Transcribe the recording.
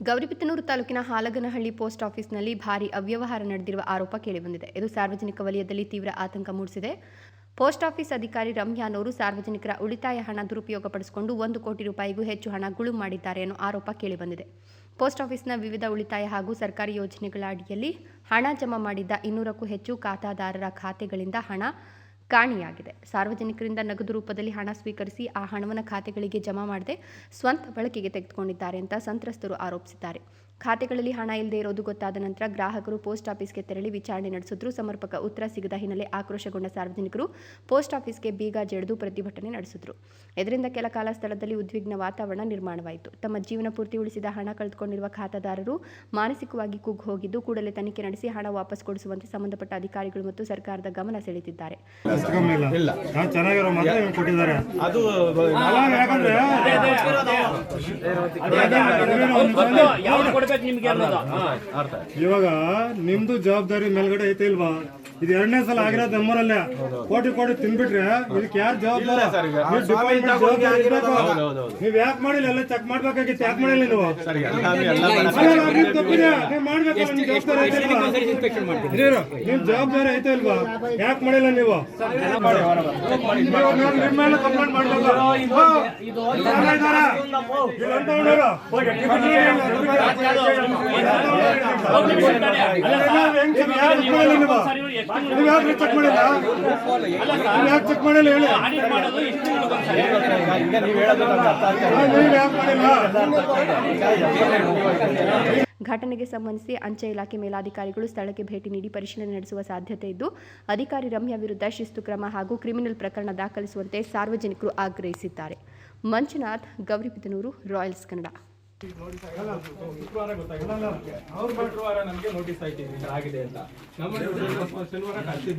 ಗೌರಿಬಿದನೂರು ತಾಲೂಕಿನ ಹಾಲಗನಹಳ್ಳಿ ಪೋಸ್ಟ್ ಆಫೀಸ್ನಲ್ಲಿ ಭಾರೀ ಅವ್ಯವಹಾರ ನಡೆದಿರುವ ಆರೋಪ ಕೇಳಿಬಂದಿದೆ. ಇದು ಸಾರ್ವಜನಿಕ ವಲಯದಲ್ಲಿ ತೀವ್ರ ಆತಂಕ ಮೂಡಿಸಿದೆ. ಪೋಸ್ಟ್ ಆಫೀಸ್ ಅಧಿಕಾರಿ ರಮ್ಯಾನವರು ಸಾರ್ವಜನಿಕರ ಉಳಿತಾಯ ಹಣ ದುರುಪಯೋಗಪಡಿಸಿಕೊಂಡು 1 ಕೋಟಿ ರೂಪಾಯಿಗೂ ಹೆಚ್ಚು ಹಣ ಗುಳುಂ ಮಾಡಿದ್ದಾರೆ ಅನ್ನೋ ಆರೋಪ ಕೇಳಿಬಂದಿದೆ. ಪೋಸ್ಟ್ ಆಫೀಸ್ನ ವಿವಿಧ ಉಳಿತಾಯ ಹಾಗೂ ಸರ್ಕಾರಿ ಯೋಜನೆಗಳ ಅಡಿಯಲ್ಲಿ ಹಣ ಜಮಾ ಮಾಡಿದ್ದ 200ಕ್ಕೂ ಹೆಚ್ಚು ಖಾತಾದಾರರ ಖಾತೆಗಳಿಂದ ಹಣ ಕಾಣೆಯಾಗಿದೆ. ಸಾರ್ವಜನಿಕರಿಂದ ನಗದು ರೂಪದಲ್ಲಿ ಹಣ ಸ್ವೀಕರಿಸಿ ಆ ಹಣವನ್ನು ಖಾತೆಗಳಿಗೆ ಜಮಾ ಮಾಡದೆ ಸ್ವಂತ ಬಳಕೆಗೆ ತೆಗೆದುಕೊಂಡಿದ್ದಾರೆ ಅಂತ ಸಂತ್ರಸ್ತರು ಆರೋಪಿಸಿದ್ದಾರೆ. ಖಾತೆಗಳಲ್ಲಿ ಹಣ ಇಲ್ಲದೆ ಇರೋದು ಗೊತ್ತಾದ ನಂತರ ಗ್ರಾಹಕರು ಪೋಸ್ಟ್ ಆಫೀಸ್ಗೆ ತೆರಳಿ ವಿಚಾರಣೆ ನಡೆಸಿದ್ರು. ಸಮರ್ಪಕ ಉತ್ತರ ಸಿಗದ ಹಿನ್ನೆಲೆ ಆಕ್ರೋಶಗೊಂಡ ಸಾರ್ವಜನಿಕರು ಪೋಸ್ಟ್ ಆಫೀಸ್ಗೆ ಬೀಗ ಜಡಿದು ಪ್ರತಿಭಟನೆ ನಡೆಸಿದ್ರು. ಇದರಿಂದ ಕೆಲ ಕಾಲ ಸ್ಥಳದಲ್ಲಿ ಉದ್ವಿಗ್ನ ವಾತಾವರಣ ನಿರ್ಮಾಣವಾಯಿತು. ತಮ್ಮ ಜೀವನ ಪೂರ್ತಿ ಉಳಿಸಿದ ಹಣ ಕಳೆದುಕೊಂಡಿರುವ ಖಾತಾದಾರರು ಮಾನಸಿಕವಾಗಿ ಕುಗ್ಗಿ ಹೋಗಿದ್ದು, ಕೂಡಲೇ ತನಿಖೆ ನಡೆಸಿ ಹಣ ವಾಪಸ್ ಕೊಡಿಸುವಂತೆ ಸಂಬಂಧಪಟ್ಟ ಅಧಿಕಾರಿಗಳು ಮತ್ತು ಸರ್ಕಾರದ ಗಮನ ಸೆಳೆದಿದ್ದಾರೆ. ಇವಾಗ ನಿಮ್ದು ಜವಾಬ್ದಾರಿ ಮೇಲ್ಗಡೆ ಐತೆ ಇಲ್ವಾ? ಇದು 2ನೇ ಸಲ ಆಗಿರೋದು ನಮ್ಮೂರಲ್ಲೇ. ಕೋಟಿ ತಿನ್ಬಿಟ್ರೆ ಇದಕ್ಕೆ ಯಾರು ಜವಾಬ್ದಾರಿ? ನೀವ್ ಯಾಕೆ ಮಾಡಿಲ್ಲ? ಎಲ್ಲ ಚೆಕ್ ಮಾಡ್ಬೇಕಾಗಿತ್ತು. ಯಾಕೆ ಮಾಡಿಲ್ಲ ನೀವು? ನಿಮ್ ಜವಾಬ್ದಾರಿ ಐತೆ ಇಲ್ವಾ? ಯಾಕೆ ಮಾಡಿಲ್ಲ ನೀವು? ನಿಮ್ಮ ಮೇಲೆ ಕಂಪ್ಲೇಂಟ್ ಮಾಡ್ಬೇಕು. ಚೆಕ್ ಮಾಡಿಲ್ಲ ಹೇಳಿ. ಘಟನೆಗೆ ಸಂಬಂಧಿಸಿ ಅಂಚೆ ಇಲಾಖೆ ಮೇಲಾಧಿಕಾರಿಗಳು ಸ್ಥಳಕ್ಕೆ ಭೇಟಿ ನೀಡಿ ಪರಿಶೀಲನೆ ನಡೆಸುವ ಸಾಧ್ಯತೆ ಇದ್ದು, ಅಧಿಕಾರಿ ರಮ್ಯಾ ವಿರುದ್ಧ ಶಿಸ್ತು ಕ್ರಮ ಹಾಗೂ ಕ್ರಿಮಿನಲ್ ಪ್ರಕರಣ ದಾಖಲಿಸುವಂತೆ ಸಾರ್ವಜನಿಕರು ಆಗ್ರಹಿಸಿದ್ದಾರೆ. ಮಂಜುನಾಥ್, ಗೌರಿಬಿದನೂರು, ರಾಯಲ್ಸ್ ಕನ್ನಡ. ಶುಕ್ರವಾರ ನಮಗೆ ನೋಟಿಸ್ ಆಗಿದೆ ಅಂತ.